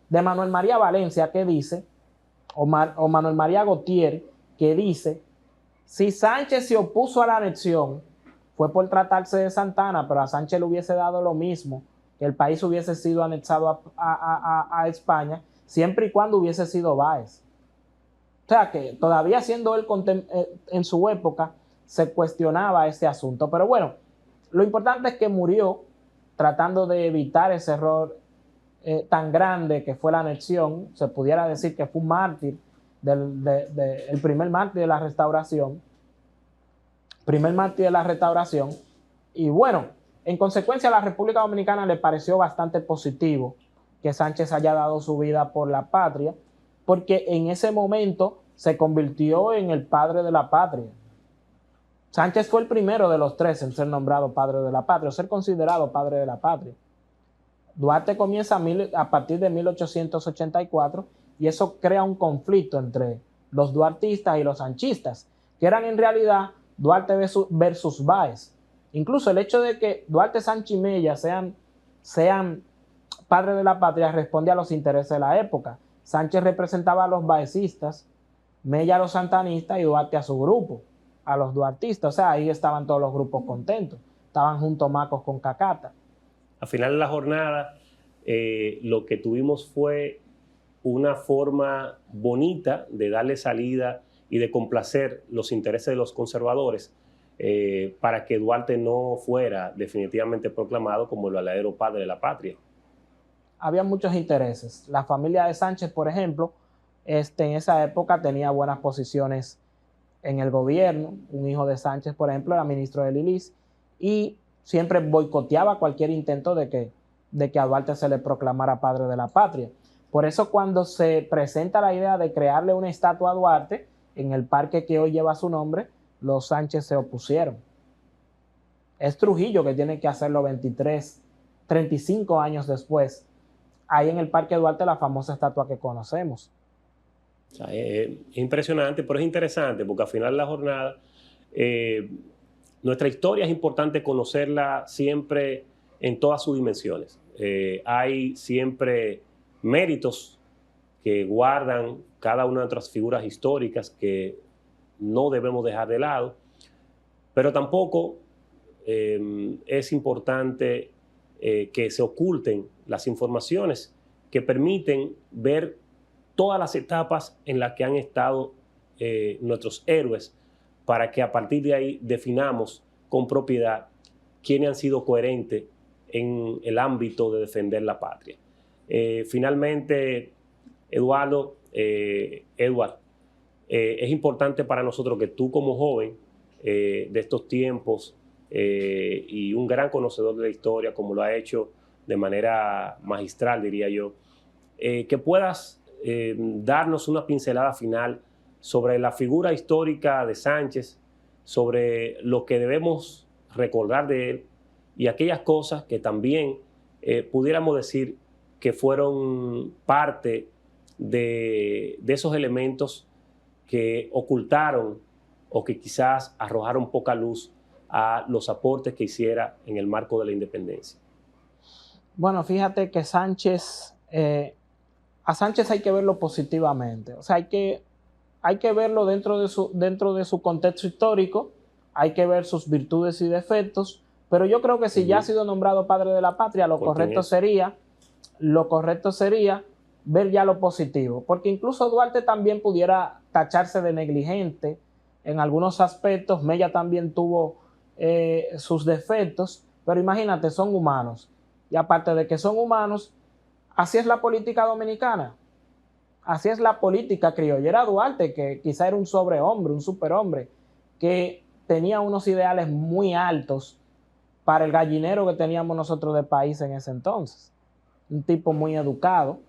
Manuel María Valencia que dice, o Manuel María Gautier, que dice: si Sánchez se opuso a la anexión, fue por tratarse de Santana, pero a Sánchez le hubiese dado lo mismo, que el país hubiese sido anexado a España, siempre y cuando hubiese sido Báez. O sea que todavía siendo él en su época, se cuestionaba este asunto. Pero bueno, lo importante es que murió tratando de evitar ese error tan grande que fue la anexión. Se pudiera decir que fue un mártir, el primer mártir de la restauración. Y bueno, en consecuencia a la República Dominicana le pareció bastante positivo que Sánchez haya dado su vida por la patria, porque en ese momento se convirtió en el padre de la patria. Sánchez fue el primero de los tres en ser nombrado padre de la patria, o ser considerado padre de la patria. Duarte comienza a partir de 1884 y eso crea un conflicto entre los duartistas y los sanchistas, que eran en realidad Duarte versus Báez. Incluso el hecho de que Duarte, Sánchez y Mella sean padres de la patria responde a los intereses de la época. Sánchez representaba a los baecistas, Mella a los santanistas y Duarte a su grupo, a los duartistas. O sea, ahí estaban todos los grupos contentos. Estaban juntos Macos con Cacata. Al final de la jornada, lo que tuvimos fue una forma bonita de darle salida y de complacer los intereses de los conservadores para que Duarte no fuera definitivamente proclamado como el verdadero padre de la patria. Había muchos intereses. La familia de Sánchez, por ejemplo, en esa época tenía buenas posiciones en el gobierno. Un hijo de Sánchez, por ejemplo, era ministro de Lilis y siempre boicoteaba cualquier intento de que a Duarte se le proclamara padre de la patria. Por eso cuando se presenta la idea de crearle una estatua a Duarte en el parque que hoy lleva su nombre, los Sánchez se opusieron. Es Trujillo que tiene que hacerlo 35 años después, ahí en el Parque Duarte, la famosa estatua que conocemos. O sea, es impresionante, pero es interesante porque al final de la jornada nuestra historia es importante conocerla siempre en todas sus dimensiones. Hay siempre méritos que guardan cada una de nuestras figuras históricas que no debemos dejar de lado, pero tampoco es importante que se oculten las informaciones que permiten ver todas las etapas en las que han estado nuestros héroes, para que a partir de ahí definamos con propiedad quiénes han sido coherentes en el ámbito de defender la patria. Finalmente, Edward, es importante para nosotros que tú como joven de estos tiempos y un gran conocedor de la historia, como lo ha hecho de manera magistral, diría yo, que puedas darnos una pincelada final sobre la figura histórica de Sánchez, sobre lo que debemos recordar de él y aquellas cosas que también pudiéramos decir que fueron parte de esos elementos que ocultaron o que quizás arrojaron poca luz a los aportes que hiciera en el marco de la independencia. Bueno, fíjate que Sánchez, a Sánchez hay que verlo positivamente, o sea, hay que verlo dentro de su contexto histórico, hay que ver sus virtudes y defectos, pero yo creo que si ya ha sido nombrado padre de la patria, lo correcto sería ver ya lo positivo, porque incluso Duarte también pudiera tacharse de negligente en algunos aspectos. Mella también tuvo sus defectos, pero imagínate, son humanos, y aparte de que son humanos, así es la política dominicana, así es la política criolla. Era Duarte, que quizá era un sobrehombre, un superhombre, que tenía unos ideales muy altos para el gallinero que teníamos nosotros de país en ese entonces, un tipo muy educado.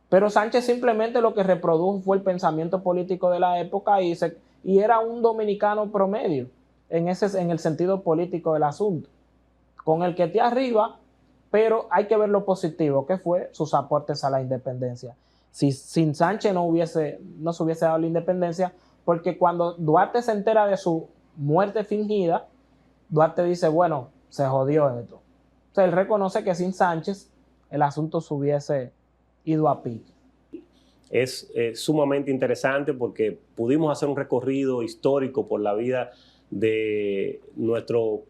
Pero Sánchez simplemente lo que reprodujo fue el pensamiento político de la época y era un dominicano promedio en el sentido político del asunto, con el que esté arriba, pero hay que ver lo positivo, que fue sus aportes a la independencia. Si sin Sánchez no se hubiese dado la independencia, porque cuando Duarte se entera de su muerte fingida, Duarte dice, bueno, se jodió esto. O sea, él reconoce que sin Sánchez el asunto se hubiese ido a pique. Es sumamente interesante porque pudimos hacer un recorrido histórico por la vida de nuestro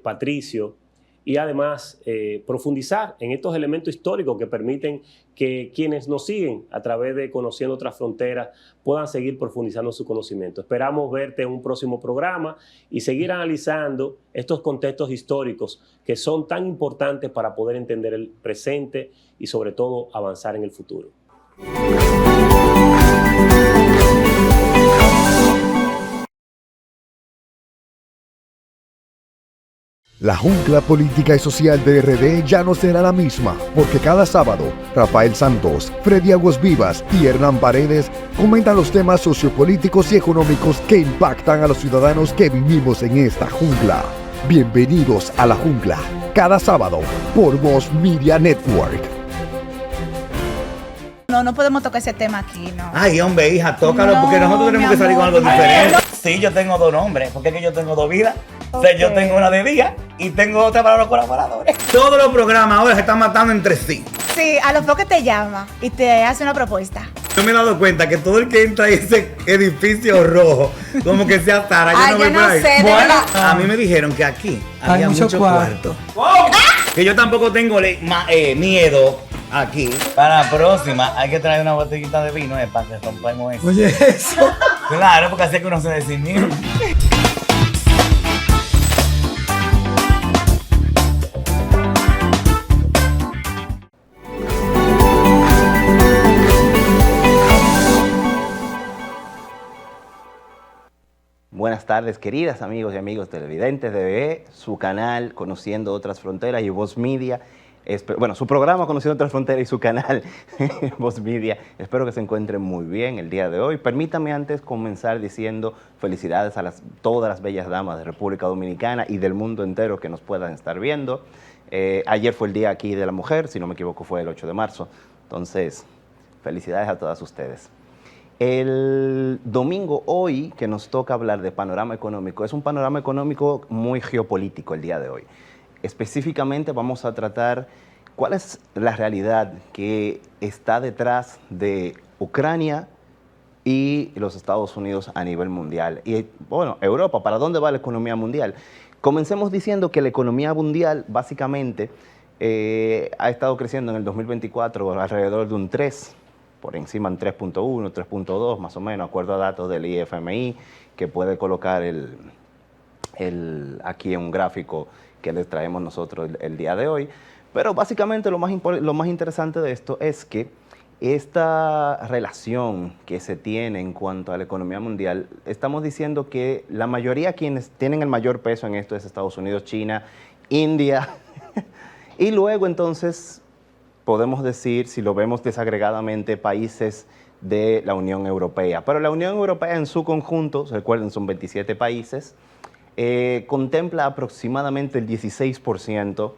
patricio y además profundizar en estos elementos históricos que permiten que quienes nos siguen a través de Conociendo Otras Fronteras puedan seguir profundizando su conocimiento. Esperamos verte en un próximo programa y seguir analizando estos contextos históricos que son tan importantes para poder entender el presente y sobre todo avanzar en el futuro. La jungla política y social de RD ya no será la misma, porque cada sábado, Rafael Santos, Freddy Aguas Vivas y Hernán Paredes comentan los temas sociopolíticos y económicos que impactan a los ciudadanos que vivimos en esta jungla. Bienvenidos a la jungla, cada sábado, por Voz Media Network. No podemos tocar ese tema aquí, ¿no? Ay, hombre, hija, tócalo, No, porque nosotros tenemos que salir con algo mi amor. diferente. Sí, yo tengo dos nombres, porque es que yo tengo dos vidas. O sea, yo tengo una de día y tengo otra para los colaboradores. Todos los programas ahora se están matando entre sí. Sí, a lo poco te llama y te hace una propuesta. Yo me he dado cuenta que todo el que entra a ese edificio rojo, como que se atara. Ay, no yo voy no por ahí. sé, de Bueno, verdad. a mí me dijeron que aquí Hay había mucho mucho cuarto. cuarto. Que yo tampoco tengo miedo aquí. Para la próxima hay que traer una botellita de vino para que rompamos eso. Oye, eso. Claro, porque así es que uno se desinhibe. Buenas tardes, queridas amigos y amigos televidentes de BE, su canal Conociendo Otras Fronteras y Voz Media. Bueno, su programa Conociendo Otra Frontera y su canal Voz Media. Espero que se encuentren muy bien el día de hoy. Permítame antes comenzar diciendo felicidades a todas las bellas damas de República Dominicana y del mundo entero que nos puedan estar viendo. Ayer fue el Día aquí de la Mujer, si no me equivoco fue el 8 de marzo. Entonces, felicidades a todas ustedes. El domingo hoy que nos toca hablar de panorama económico, es un panorama económico muy geopolítico el día de hoy. Específicamente vamos a tratar cuál es la realidad que está detrás de Ucrania y los Estados Unidos a nivel mundial. Y bueno, Europa, ¿para dónde va la economía mundial? Comencemos diciendo que la economía mundial básicamente ha estado creciendo en el 2024 alrededor de un 3, por encima en 3.1, 3.2 más o menos, acuerdo a datos del IFMI, que puede colocar aquí en un gráfico que les traemos nosotros el día de hoy. Pero básicamente lo más interesante de esto es que esta relación que se tiene en cuanto a la economía mundial, estamos diciendo que la mayoría quienes tienen el mayor peso en esto es Estados Unidos, China, India, y luego entonces podemos decir, si lo vemos desagregadamente, países de la Unión Europea. Pero la Unión Europea en su conjunto, recuerden, son 27 países, contempla aproximadamente el 16%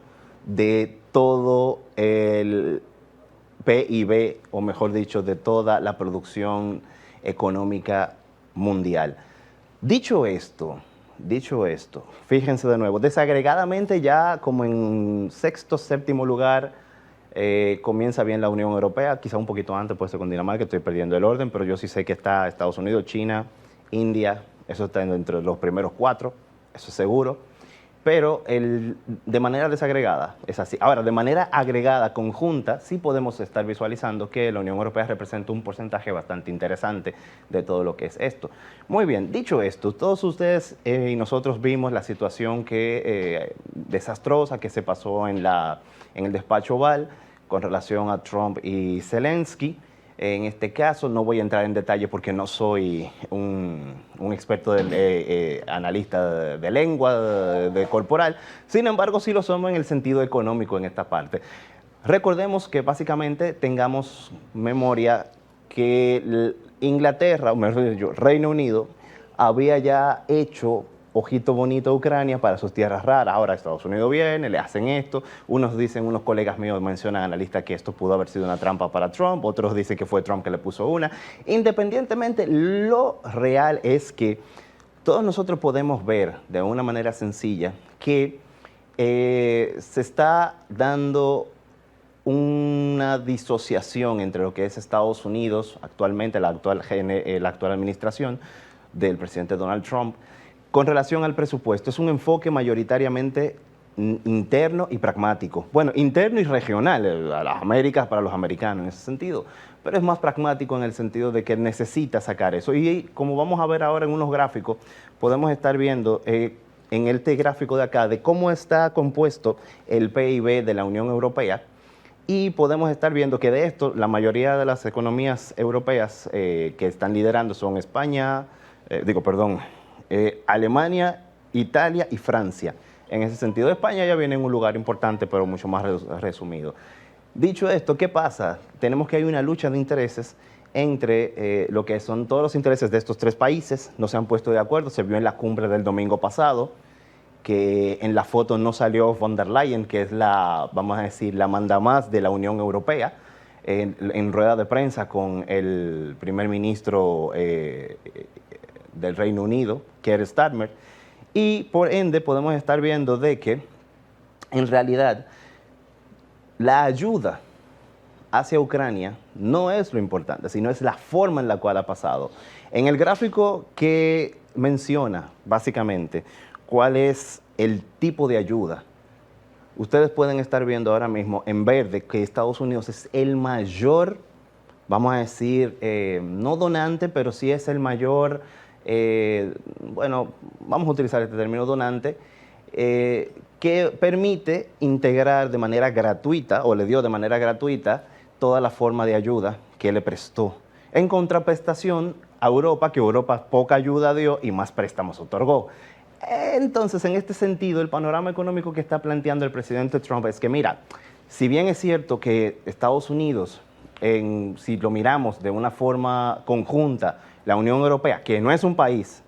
de todo el PIB, o mejor dicho, de toda la producción económica mundial. Dicho esto, fíjense de nuevo, desagregadamente ya como en sexto, séptimo lugar comienza bien la Unión Europea, quizá un poquito antes puede ser con Dinamarca, estoy perdiendo el orden, pero yo sí sé que está Estados Unidos, China, India, eso está entre los primeros 4, eso es seguro, pero de manera desagregada es así. Ahora, de manera agregada, conjunta, sí podemos estar visualizando que la Unión Europea representa un porcentaje bastante interesante de todo lo que es esto. Muy bien, dicho esto, todos ustedes y nosotros vimos la situación desastrosa que se pasó en el despacho Oval con relación a Trump y Zelensky. En este caso no voy a entrar en detalle porque no soy un experto analista de lengua, de corporal. Sin embargo, sí lo somos en el sentido económico en esta parte. Recordemos que básicamente tengamos memoria que Inglaterra, o mejor dicho, Reino Unido, había ya hecho ojito bonito a Ucrania para sus tierras raras. Ahora Estados Unidos viene, le hacen esto. Unos colegas míos mencionan analistas que esto pudo haber sido una trampa para Trump, otros dicen que fue Trump que le puso una. Independientemente, lo real es que todos nosotros podemos ver de una manera sencilla que se está dando una disociación entre lo que es Estados Unidos, actualmente la actual administración del presidente Donald Trump, con relación al presupuesto. Es un enfoque mayoritariamente interno y pragmático. Bueno, interno y regional, a las Américas para los americanos en ese sentido, pero es más pragmático en el sentido de que necesita sacar eso. Y como vamos a ver ahora en unos gráficos, podemos estar viendo en este gráfico de acá de cómo está compuesto el PIB de la Unión Europea, y podemos estar viendo que de esto la mayoría de las economías europeas que están liderando son Alemania, Italia y Francia. En ese sentido, España ya viene en un lugar importante, pero mucho más resumido. Dicho esto, ¿qué pasa? Tenemos que hay una lucha de intereses entre lo que son todos los intereses de estos tres países. No se han puesto de acuerdo, se vio en la cumbre del domingo pasado, que en la foto no salió von der Leyen, que es la mandamás de la Unión Europea, en rueda de prensa con el primer ministro del Reino Unido, Keir Starmer, y por ende podemos estar viendo de que en realidad la ayuda hacia Ucrania no es lo importante, sino es la forma en la cual ha pasado. En el gráfico que menciona básicamente cuál es el tipo de ayuda, ustedes pueden estar viendo ahora mismo en verde que Estados Unidos es el mayor, vamos a decir, no donante, pero sí es el mayor, vamos a utilizar este término donante, que permite integrar de manera gratuita, o le dio de manera gratuita, toda la forma de ayuda que le prestó. En contraprestación a Europa, que Europa poca ayuda dio y más préstamos otorgó. Entonces, en este sentido, el panorama económico que está planteando el presidente Trump es que, mira, si bien es cierto que Estados Unidos, si lo miramos de una forma conjunta, la Unión Europea, que no es un país,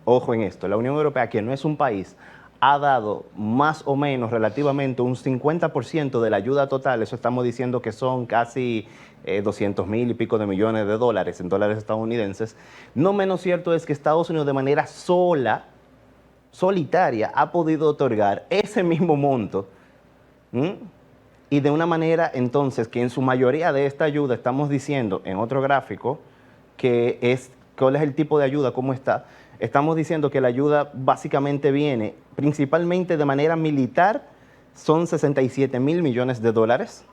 ojo en esto, la Unión Europea, que no es un país, ha dado más o menos relativamente un 50% de la ayuda total. Eso estamos diciendo que son casi 200,000 y pico de millones de dólares en dólares estadounidenses. No menos cierto es que Estados Unidos de manera solitaria, ha podido otorgar ese mismo monto, y de una manera entonces que en su mayoría de esta ayuda, estamos diciendo en otro gráfico, cuál es el tipo de ayuda, cómo está. Estamos diciendo que la ayuda básicamente viene principalmente de manera militar, son 67,000 millones de dólares,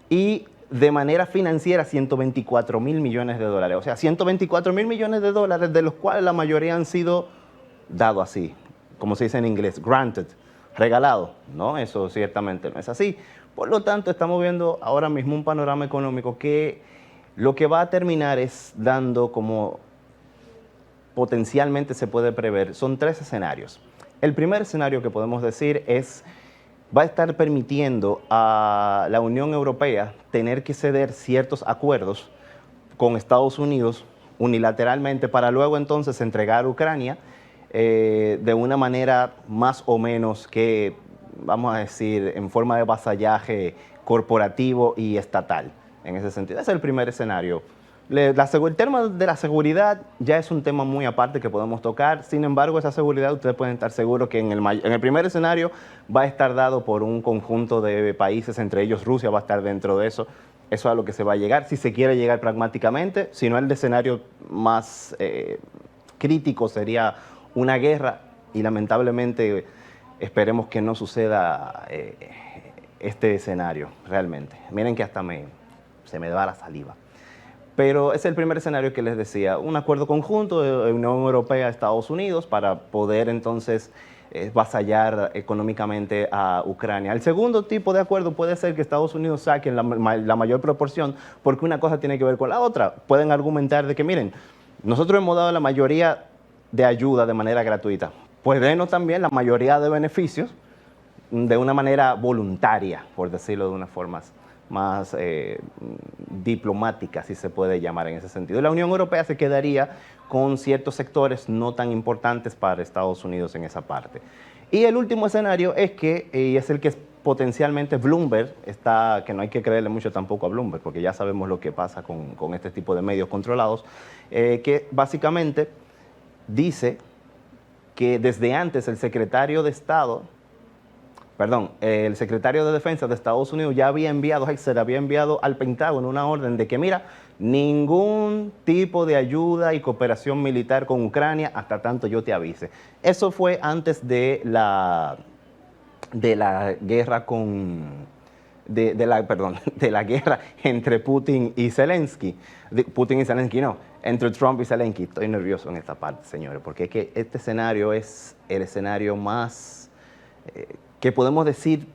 y de manera financiera 124,000 millones de dólares. O sea, 124,000 millones de dólares, de los cuales la mayoría han sido dados así, como se dice en inglés, granted, regalado. No, eso ciertamente no es así. Por lo tanto, estamos viendo ahora mismo un panorama económico que lo que va a terminar es dando, como potencialmente se puede prever, son 3 escenarios. El primer escenario que podemos decir va a estar permitiendo a la Unión Europea tener que ceder ciertos acuerdos con Estados Unidos unilateralmente para luego entonces entregar Ucrania de una manera más o menos que, vamos a decir, en forma de vasallaje corporativo y estatal. En ese sentido, ese es el primer escenario. El tema de la seguridad ya es un tema muy aparte que podemos tocar. Sin embargo, esa seguridad ustedes pueden estar seguros que en el primer escenario va a estar dado por un conjunto de países, entre ellos Rusia va a estar dentro de eso. Eso es a lo que se va a llegar, si se quiere llegar pragmáticamente. Si no, el escenario más crítico sería una guerra, y lamentablemente esperemos que no suceda este escenario realmente. Miren que hasta se me va la saliva. Pero es el primer escenario que les decía, un acuerdo conjunto de Unión Europea, Estados Unidos, para poder entonces vasallar económicamente a Ucrania. El segundo tipo de acuerdo puede ser que Estados Unidos saque la mayor proporción, porque una cosa tiene que ver con la otra. Pueden argumentar de que, miren, nosotros hemos dado la mayoría de ayuda de manera gratuita, pues denos también la mayoría de beneficios de una manera voluntaria, por decirlo de una forma más diplomática, si se puede llamar en ese sentido. La Unión Europea se quedaría con ciertos sectores no tan importantes para Estados Unidos en esa parte. Y el último escenario es y es el que potencialmente Bloomberg que no hay que creerle mucho tampoco a Bloomberg, porque ya sabemos lo que pasa con este tipo de medios controlados, que básicamente dice que desde antes el secretario de Defensa de Estados Unidos ya había enviado al Pentágono una orden de que, mira, ningún tipo de ayuda y cooperación militar con Ucrania hasta tanto yo te avise. Eso fue antes de la guerra de la guerra entre Putin y Zelensky. Entre Trump y Zelensky. Estoy nervioso en esta parte, señores, porque es que este escenario es el escenario más que podemos decir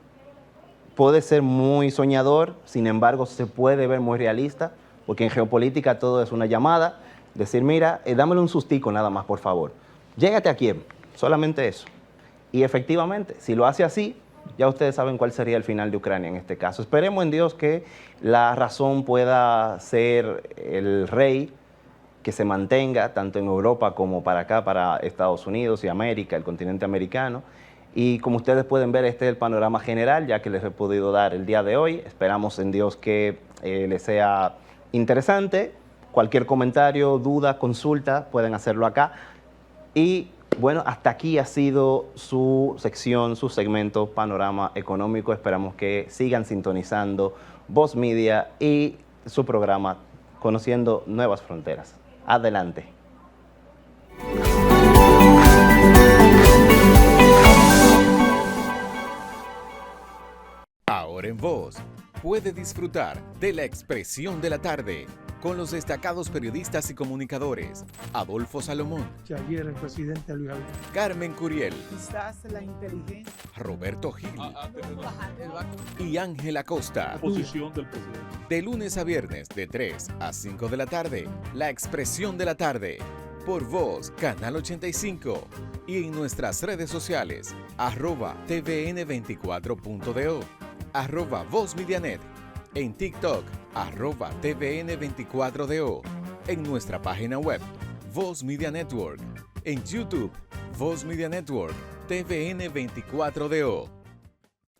puede ser muy soñador, sin embargo se puede ver muy realista, porque en geopolítica todo es una llamada, decir, mira, dámele un sustico nada más, por favor. Llégate a Kiev, solamente eso. Y efectivamente, si lo hace así, ya ustedes saben cuál sería el final de Ucrania en este caso. Esperemos en Dios que la razón pueda ser el rey, que se mantenga tanto en Europa como para acá, para Estados Unidos y América, el continente americano. Y como ustedes pueden ver, este es el panorama general, ya que les he podido dar el día de hoy. Esperamos en Dios que les sea interesante. Cualquier comentario, duda, consulta, pueden hacerlo acá. Y bueno, hasta aquí ha sido su sección, su segmento Panorama Económico. Esperamos que sigan sintonizando Voz Media y su programa Conociendo Nuevas Fronteras. Adelante. Ahora en Voz, puede disfrutar de La Expresión de la Tarde con los destacados periodistas y comunicadores Adolfo Salomón, Que ayer el presidente Luis Abinader. Carmen Curiel, Quizás la inteligencia. Roberto Gil y Ángel Acosta. Posición del presidente. De lunes a viernes de 3 a 5 de la tarde, La Expresión de la Tarde, por Voz, Canal 85, y en nuestras redes sociales, @tvn24.do. @VozMediaNet, en TikTok, @TVN24DO, en nuestra página web, Voz Media Network, en YouTube, Voz Media Network, TVN24DO.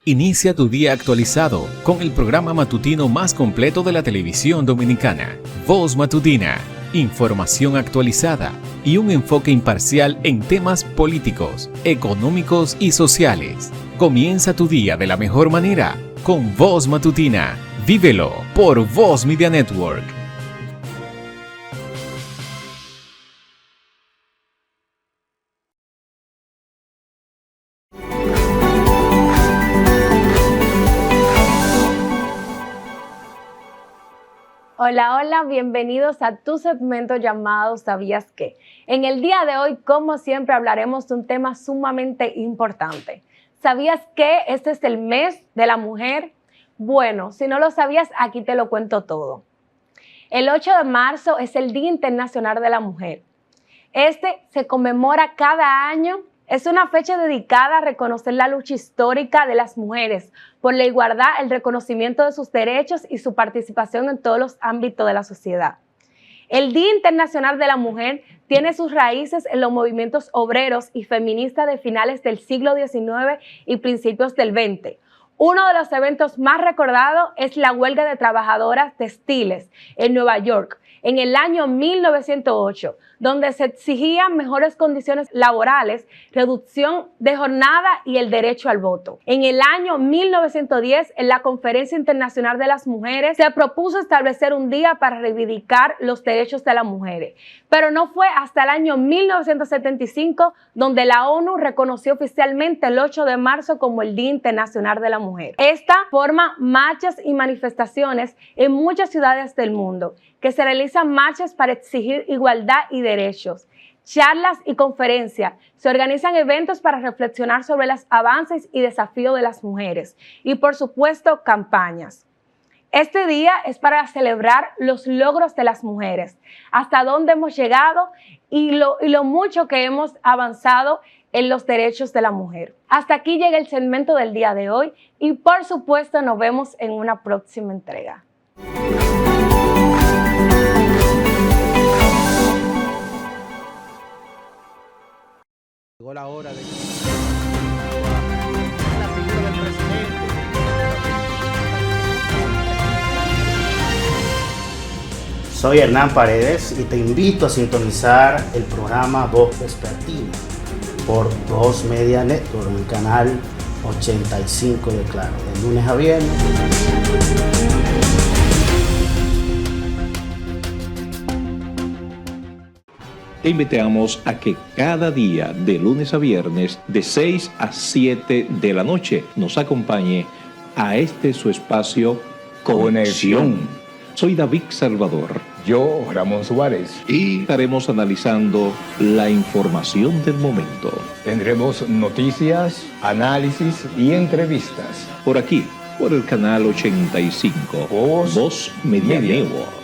Inicia tu día actualizado con el programa matutino más completo de la televisión dominicana, Voz Matutina, información actualizada y un enfoque imparcial en temas políticos, económicos y sociales. Comienza tu día de la mejor manera con Voz Matutina. Vívelo por Voz Media Network. Hola, hola, bienvenidos a tu segmento llamado ¿Sabías qué? En el día de hoy, como siempre, hablaremos de un tema sumamente importante. ¿Sabías que este es el mes de la mujer? Bueno, si no lo sabías, aquí te lo cuento todo. El 8 de marzo es el Día Internacional de la Mujer. Este se conmemora cada año. Es una fecha dedicada a reconocer la lucha histórica de las mujeres por la igualdad, el reconocimiento de sus derechos y su participación en todos los ámbitos de la sociedad. El Día Internacional de la Mujer tiene sus raíces en los movimientos obreros y feministas de finales del siglo XIX y principios del XX. Uno de los eventos más recordados es la huelga de trabajadoras textiles en Nueva York en el año 1908, donde se exigían mejores condiciones laborales, reducción de jornada y el derecho al voto. En el año 1910, en la Conferencia Internacional de las Mujeres, se propuso establecer un día para reivindicar los derechos de las mujeres, pero no fue hasta el año 1975 donde la ONU reconoció oficialmente el 8 de marzo como el Día Internacional de la Mujer. Esta forma marchas y manifestaciones en muchas ciudades del mundo, que se realizan marchas para exigir igualdad y derechos, charlas y conferencias. Se organizan eventos para reflexionar sobre los avances y desafíos de las mujeres y, por supuesto, campañas. Este día es para celebrar los logros de las mujeres, hasta dónde hemos llegado y lo mucho que hemos avanzado en los derechos de la mujer. Hasta aquí llega el segmento del día de hoy y, por supuesto, nos vemos en una próxima entrega. Llegó la hora de la figura del presidente. Soy Hernán Paredes y te invito a sintonizar el programa Voz Vespertina por Voz Media Network en el canal 85 de Claro, de lunes a viernes. Te invitamos a que cada día, de lunes a viernes, de 6 a 7 de la noche, nos acompañe a su espacio Conexión. Soy David Salvador. Yo, Ramón Suárez. Y estaremos analizando la información del momento. Tendremos noticias, análisis y entrevistas. Por aquí, por el canal 85, Voz Media Network.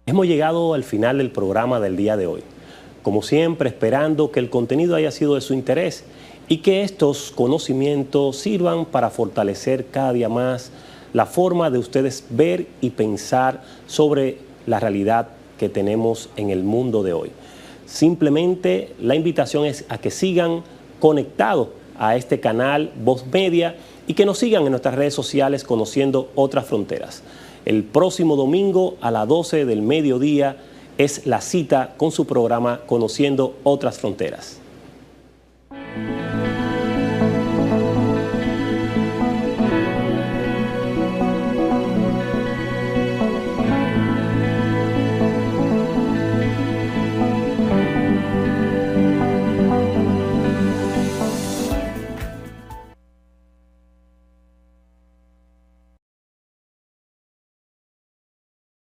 Hemos llegado al final del programa del día de hoy. Como siempre, esperando que el contenido haya sido de su interés y que estos conocimientos sirvan para fortalecer cada día más la forma de ustedes ver y pensar sobre la realidad que tenemos en el mundo de hoy. Simplemente la invitación es a que sigan conectados a este canal Voz Media y que nos sigan en nuestras redes sociales conociendo otras fronteras. El próximo domingo a las 12 del mediodía es la cita con su programa Conociendo Otras Fronteras.